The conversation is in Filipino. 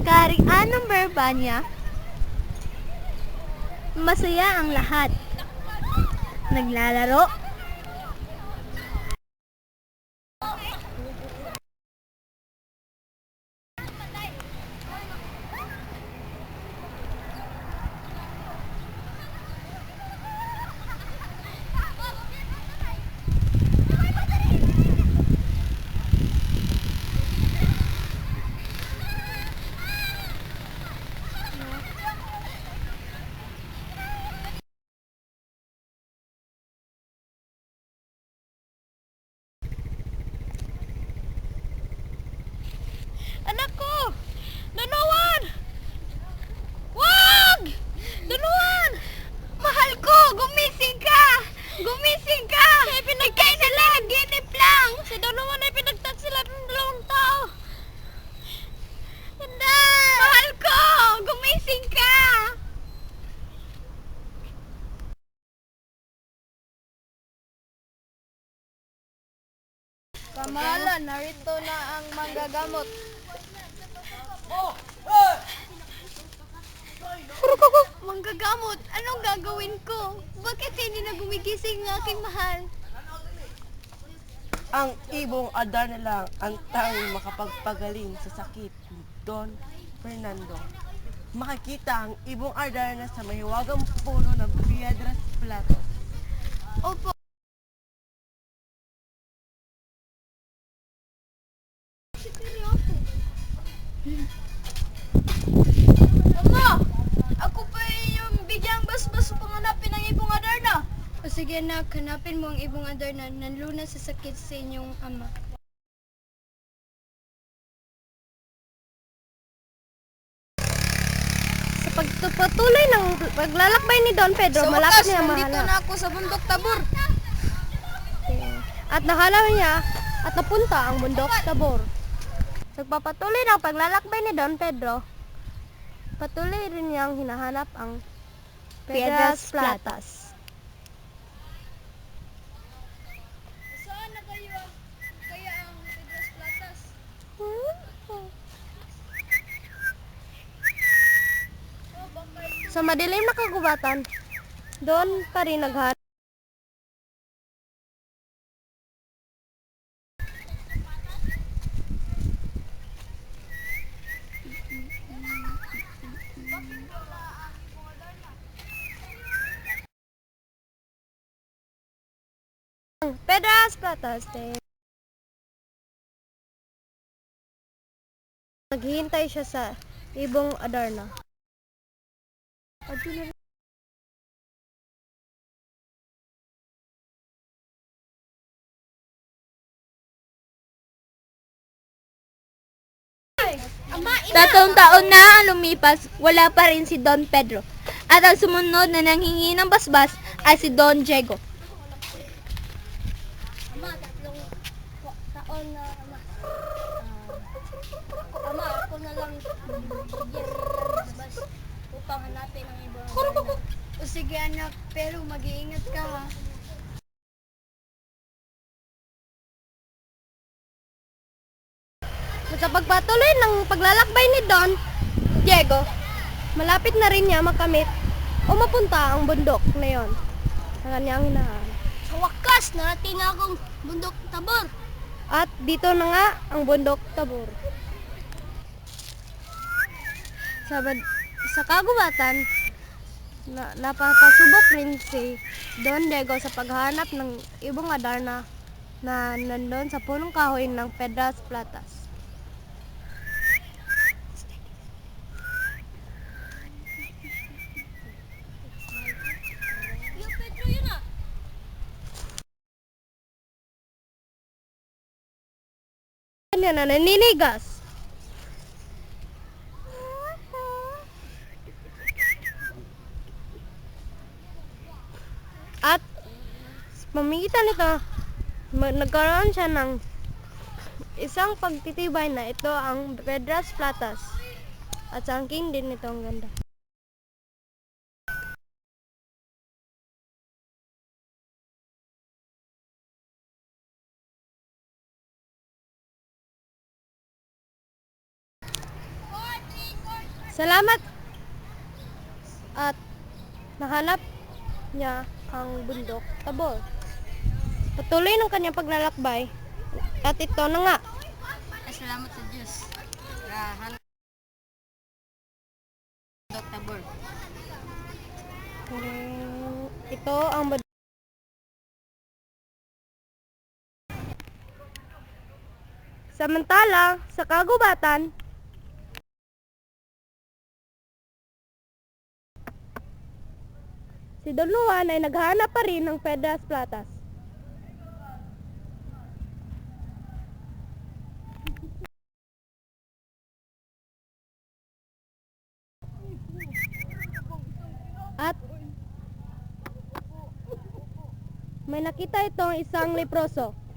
kaharian ng Verbania, masaya ang lahat. Naglalaro, anak ko! Dalawan! Wag! Dalawan! Mahal ko! Gumising ka! Gumising ka! Ikay na lang! Ginip lang! Si Dalawan ay pinagtat sila ng dalawang tao! Hindi! Mahal ko! Gumising ka! Kamahalan, narito na ang manggagamot. Manggagamot, anong gagawin ko? Bakit hindi na gumigising ng aking mahal? Ang ibong Adar na lang ang tanging makapagpagaling sa sakit ni Don Fernando. Makikita ang ibong Adar na sa mahiwagang puno ng Piedras Platas. Opo. Ama! Ako pa yung bigyang basbas upang hanapin ang ibong Adarna. O sige anak, hanapin mo ang ibong Adarna. Nanluna sa sakit sa inyong ama. Sa pagpatuloy ng paglalakbay ni Don Pedro, malapit niya nandito mahanap. na ako sa bundok Tabor. At nahanap niya at napunta ang bundok Tabor. Sa pagpapatuloy ng paglalakbay ni Don Pedro, patuloy rin niyang hinahanap ang Piedras Platas. Saan na kayo kaya ang Piedras Platas? Sa madilim na kagubatan, doon pa rin naghanap. Piedras Platas. Naghihintay siya sa ibong Adarna. Tatlong taon na ang lumipas, wala pa rin si Don Pedro. At ang sumunod na nanghingi ng basbas ay si Don Diego. Ama, tatlong taon na ama. Ama, ako na lang bigyan ng basbas upang hanapin ang ibang Adarna. O sige anak, pero mag-iingat ka ha. Sa pagpatuloy ng paglalakbay ni Don Diego, malapit na rin niya makamit o mapunta ang bundok na yon sa kanyang hinahanap. Sa wakas, narating na akong bundok Tabor. At dito na nga ang bundok Tabor. Sa kagubatan, napapasubok rin si Don Diego sa paghanap ng ibong Adarna na nandun sa punong kahoy ng Piedras Platas. Yo, Pedro, yun na. Kanya na naninigas. At pamamagitan nito, nagkaroon siya ng isang pagtitibay na ito ang Piedras Platas. At sa angking din ito ang ganda. Salamat at nahanap niya ang bundok Tabor. Patuloy ng kanyang paglalakbay at ito na nga. Salamat sa Diyos. Hanap Dok Tabor. Ito ang Samantala, sa kagubatan, si Don Juan ay naghahanap pa rin ng Piedras Platas. At may nakita itong isang leproso.